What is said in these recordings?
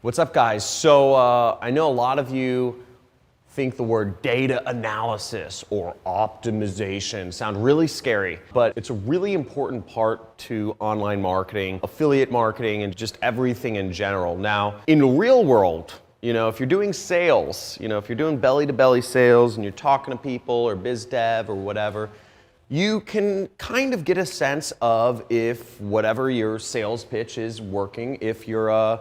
What's up, guys? So I know a lot of you think the word data analysis or optimization sound really scary, but it's a really important part to online marketing, affiliate marketing, and just everything in general. Now, in the real world, if you're doing sales, if you're doing belly-to-belly sales and you're talking to people or biz dev or whatever, you can kind of get a sense of if whatever your sales pitch is working, if you're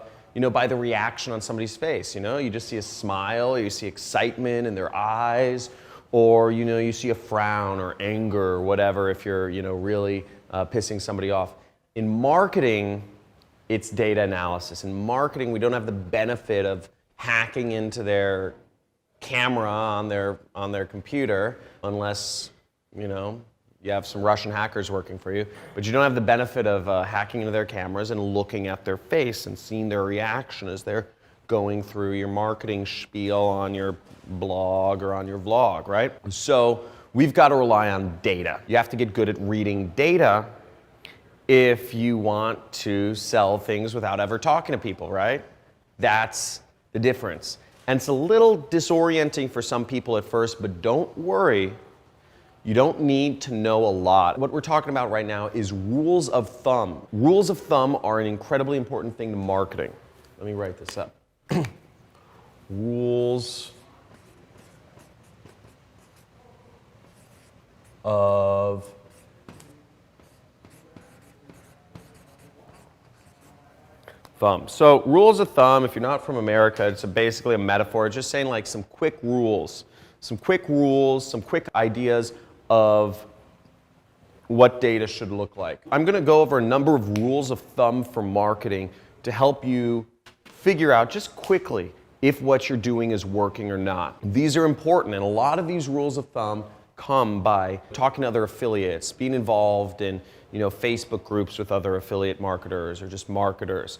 by the reaction on somebody's face. You just see a smile, or you see excitement in their eyes, or you see a frown or anger or whatever if you're really pissing somebody off. In marketing, it's data analysis. In marketing, we don't have the benefit of hacking into their camera on their computer unless you have some Russian hackers working for you, but you don't have the benefit of hacking into their cameras and looking at their face and seeing their reaction as they're going through your marketing spiel on your blog or on your vlog, right? So we've got to rely on data. You have to get good at reading data if you want to sell things without ever talking to people, right? That's the difference. And it's a little disorienting for some people at first, but don't worry. You don't need to know a lot. What we're talking about right now is rules of thumb. Rules of thumb are an incredibly important thing to marketing. Let me write this up. Rules of thumb. So rules of thumb, if you're not from America, it's basically a metaphor. It's just saying like some quick rules, some quick ideas of what data should look like. I'm going to go over a number of rules of thumb for marketing to help you figure out just quickly if what you're doing is working or not. These are important, and a lot of these rules of thumb come by talking to other affiliates, being involved in Facebook groups with other affiliate marketers or just marketers,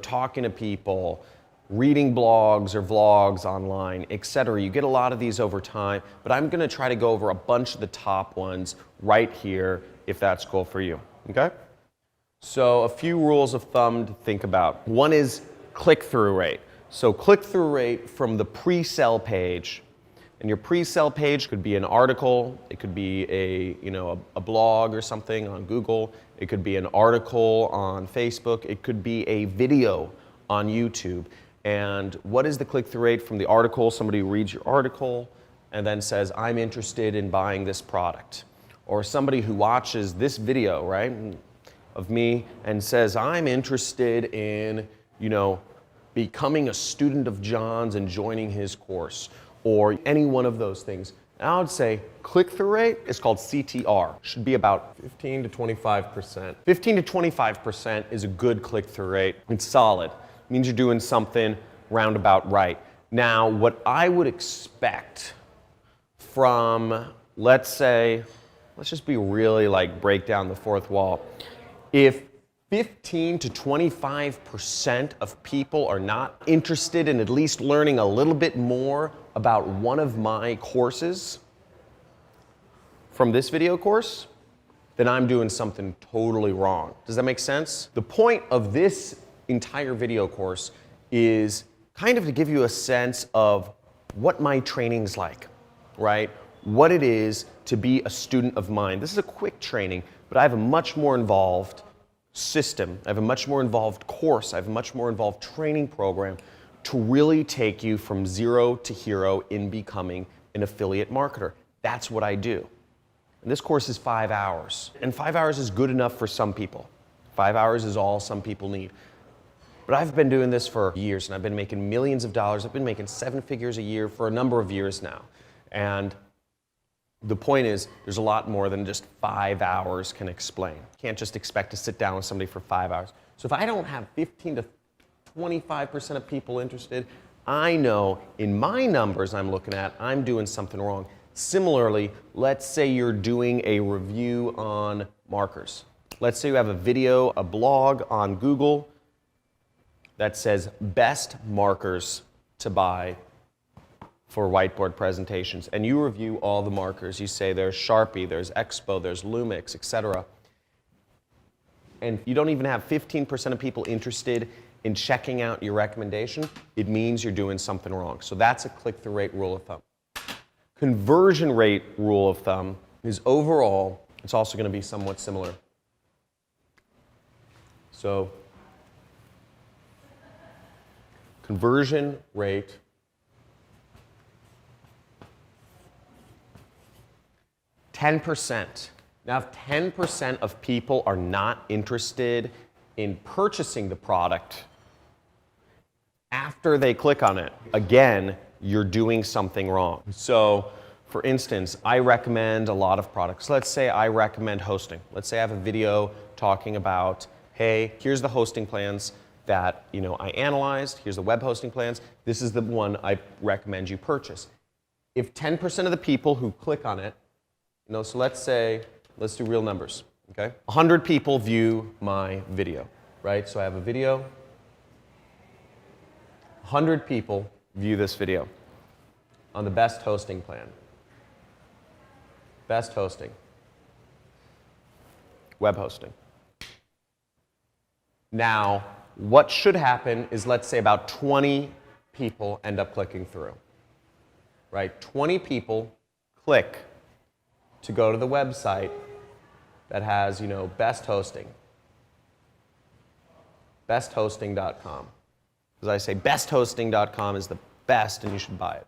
talking to people, reading blogs or vlogs online, etc. You get a lot of these over time, but I'm going to try to go over a bunch of the top ones right here if that's cool for you, okay? So a few rules of thumb to think about. One is click-through rate. So click-through rate from the pre-sell page. And your pre-sell page could be an article, it could be a blog or something on Google, it could be an article on Facebook, it could be a video on YouTube. And what is the click-through rate from the article? Somebody reads your article and then says, I'm interested in buying this product. Or somebody who watches this video, right, of me and says, I'm interested in, becoming a student of John's and joining his course, or any one of those things. And I would say click-through rate is called CTR. Should be about 15 to 25%. 15 to 25% is a good click-through rate. It's solid. It means you're doing something roundabout right. Now, what I would expect from, let's just be really break down the fourth wall. If 15 to 25% of people are not interested in at least learning a little bit more about one of my courses from this video course, then I'm doing something totally wrong. Does that make sense? The point of this entire video course is kind of to give you a sense of what my training's like, right? What it is to be a student of mine. This is a quick training, but I have a much more involved system. I have a much more involved course. I have a much more involved training program to really take you from zero to hero in becoming an affiliate marketer. That's what I do. And this course is 5 hours. And 5 hours is good enough for some people. 5 hours is all some people need. But I've been doing this for years, and I've been making millions of dollars. I've been making 7 figures a year for a number of years now. And the point is, there's a lot more than just 5 hours can explain. You can't just expect to sit down with somebody for 5 hours. So if I don't have 15 to 25% of people interested, I know in my numbers I'm looking at, I'm doing something wrong. Similarly, let's say you're doing a review on markers. Let's say you have a video, a blog on Google that says best markers to buy for whiteboard presentations, and you review all the markers. You say there's Sharpie, there's Expo, there's Lumix, etc. And you don't even have 15% of people interested in checking out your recommendation, it means you're doing something wrong. So that's a click-through rate rule of thumb. Conversion rate rule of thumb is overall, it's also going to be somewhat similar. So conversion rate %. Now, if 10% of people are not interested in purchasing the product after they click on it, again, you're doing something wrong. So, for instance, I recommend a lot of products. Let's say I recommend hosting. Let's say I have a video talking about, hey, here's the hosting plans that I analyzed. Here's the web hosting plans. This is the one I recommend you purchase. If 10% of the people who click on it, so let's do real numbers, okay? 100 people view my video, right? So I have a video. 100 people view this video on the best hosting plan. Best hosting. Web hosting. Now, what should happen is, let's say about 20 people end up clicking through, right? 20 people click to go to the website that has, best hosting. Besthosting.com. Because I say besthosting.com is the best and you should buy it.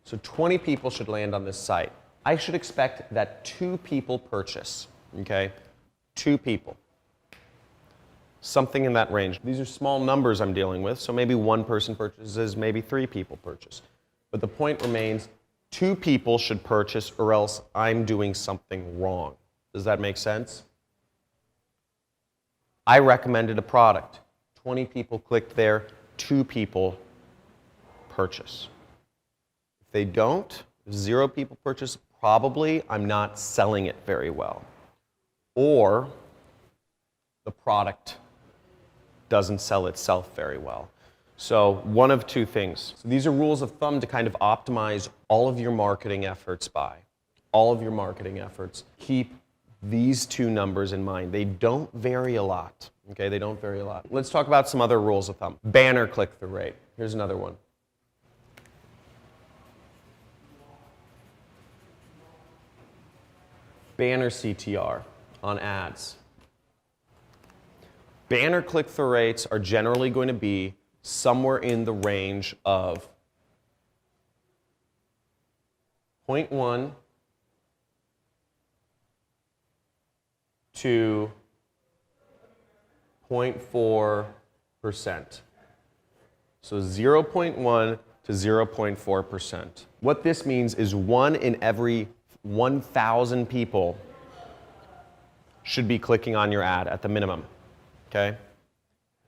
So 20 people should land on this site. I should expect that 2 people purchase, okay? 2 people. Something in that range. These are small numbers I'm dealing with, so maybe 1 person purchases, maybe 3 people purchase. But the point remains, 2 people should purchase or else I'm doing something wrong. Does that make sense? I recommended a product. 20 people clicked there, 2 people purchase. If they don't, if 0 people purchase, probably I'm not selling it very well. Or the product doesn't sell itself very well. So one of 2 things. So these are rules of thumb to kind of optimize all of your marketing efforts by. All of your marketing efforts. Keep these 2 numbers in mind. They don't vary a lot. Okay, they don't vary a lot. Let's talk about some other rules of thumb. Banner click-through rate. Here's another one. Banner CTR on ads. Banner click-through rates are generally going to be somewhere in the range of 0.1 to 0.4%. So 0.1 to 0.4%. What this means is 1 in every 1,000 people should be clicking on your ad at the minimum, okay?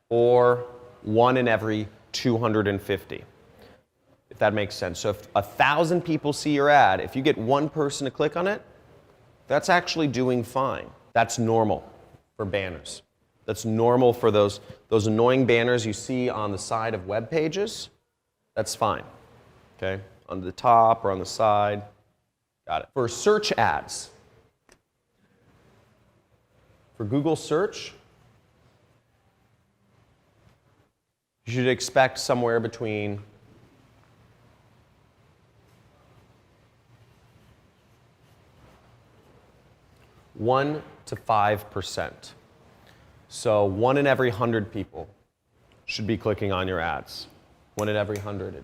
Or 1 in every 250, if that makes sense. So if 1,000 people see your ad, if you get 1 person to click on it, that's actually doing fine. That's normal for banners. That's normal for those annoying banners you see on the side of web pages. That's fine, okay? On the top or on the side. Got it. For search ads, for Google search, you should expect somewhere between 1 to 5%. So 1 in every 100 people should be clicking on your ads. 1 in every 100. It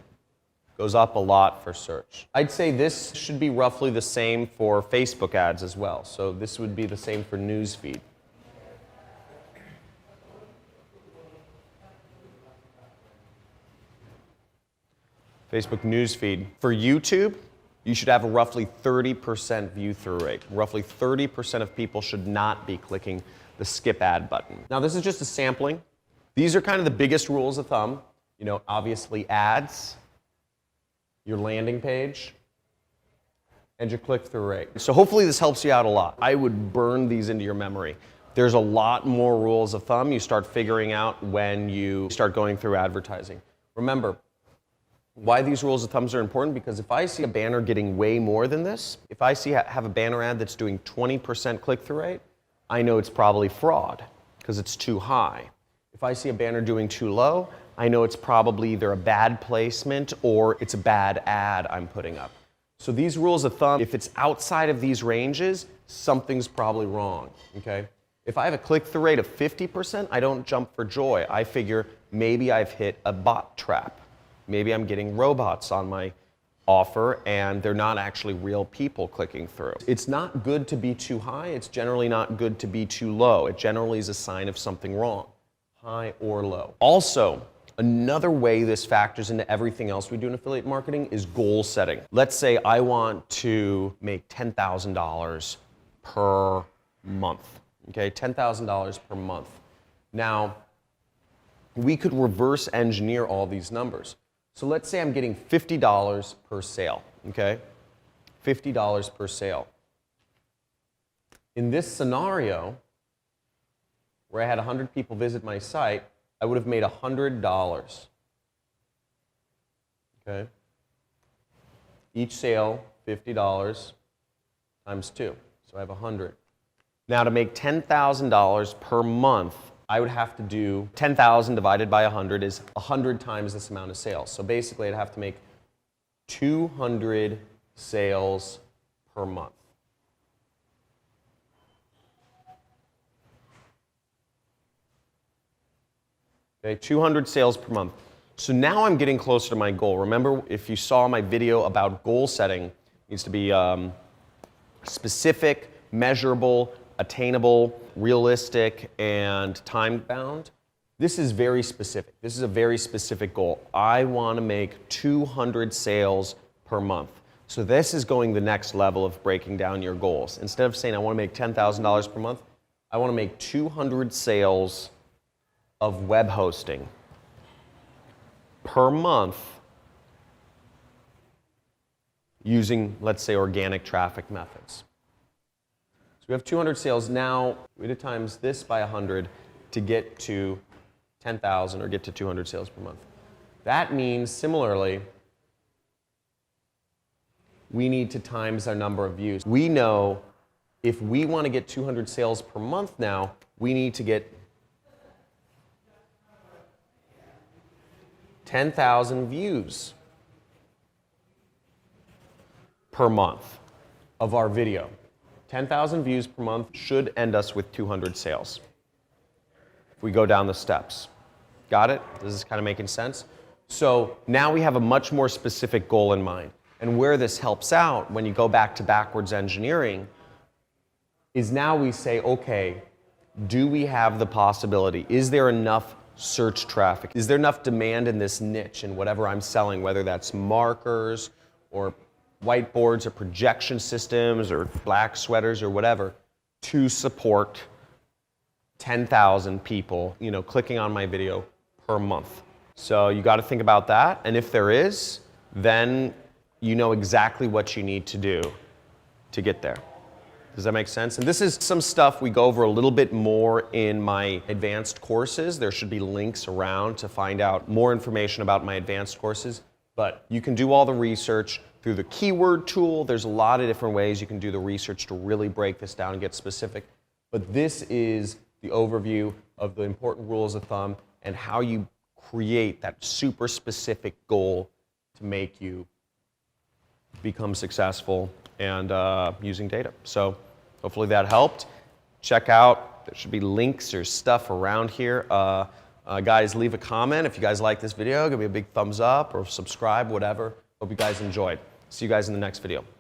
goes up a lot for search. I'd say this should be roughly the same for Facebook ads as well. So this would be the same for newsfeed. Facebook newsfeed. For YouTube, you should have a roughly 30% view-through rate. Roughly 30% of people should not be clicking the skip ad button. Now, this is just a sampling. These are kind of the biggest rules of thumb. Obviously ads, your landing page, and your click-through rate. So hopefully this helps you out a lot. I would burn these into your memory. There's a lot more rules of thumb you start figuring out when you start going through advertising. Remember, why these rules of thumbs are important, because if I see a banner getting way more than this, if I have a banner ad that's doing 20% click-through rate, I know it's probably fraud because it's too high. If I see a banner doing too low, I know it's probably either a bad placement or it's a bad ad I'm putting up. So these rules of thumb, if it's outside of these ranges, something's probably wrong, okay? If I have a click-through rate of 50%, I don't jump for joy. I figure maybe I've hit a bot trap. Maybe I'm getting robots on my offer and they're not actually real people clicking through. It's not good to be too high. It's generally not good to be too low. It generally is a sign of something wrong, high or low. Also, another way this factors into everything else we do in affiliate marketing is goal setting. Let's say I want to make $10,000 per month, okay? $10,000 per month. Now, we could reverse engineer all these numbers. So let's say I'm getting $50 per sale, okay? $50 per sale. In this scenario, where I had 100 people visit my site, I would have made $100, okay? Each sale, $50 times 2, so I have 100. Now to make $10,000 per month, I would have to do 10,000 divided by 100 is 100 times this amount of sales. So basically I'd have to make 200 sales per month. Okay, 200 sales per month. So now I'm getting closer to my goal. Remember, if you saw my video about goal setting, it needs to be specific, measurable, attainable, realistic, and time-bound. This is very specific. This is a very specific goal. I want to make 200 sales per month. So this is going the next level of breaking down your goals. Instead of saying I want to make $10,000 per month, I want to make 200 sales of web hosting per month using, let's say, organic traffic methods. So we have 200 sales. Now we need to times this by 100 to get to 10,000 or get to 200 sales per month. That means, similarly, we need to times our number of views. We know if we want to get 200 sales per month now, we need to get 10,000 views per month of our video. 10,000 views per month should end us with 200 sales. If we go down the steps. Got it? This is kind of making sense? So now we have a much more specific goal in mind. And where this helps out when you go back to backwards engineering is now we say, okay, do we have the possibility? Is there enough search traffic? Is there enough demand in this niche in whatever I'm selling, whether that's markers or whiteboards or projection systems or black sweaters or whatever, to support 10,000 people, clicking on my video per month? So you got to think about that. And if there is, then you know exactly what you need to do to get there. Does that make sense? And this is some stuff we go over a little bit more in my advanced courses. There should be links around to find out more information about my advanced courses. But you can do all the research through the keyword tool. There's a lot of different ways you can do the research to really break this down and get specific. But this is the overview of the important rules of thumb and how you create that super specific goal to make you become successful and using data. So hopefully that helped. Check out, there should be links or stuff around here. Guys, leave a comment. If you guys like this video, give me a big thumbs up or subscribe, whatever. Hope you guys enjoyed. See you guys in the next video.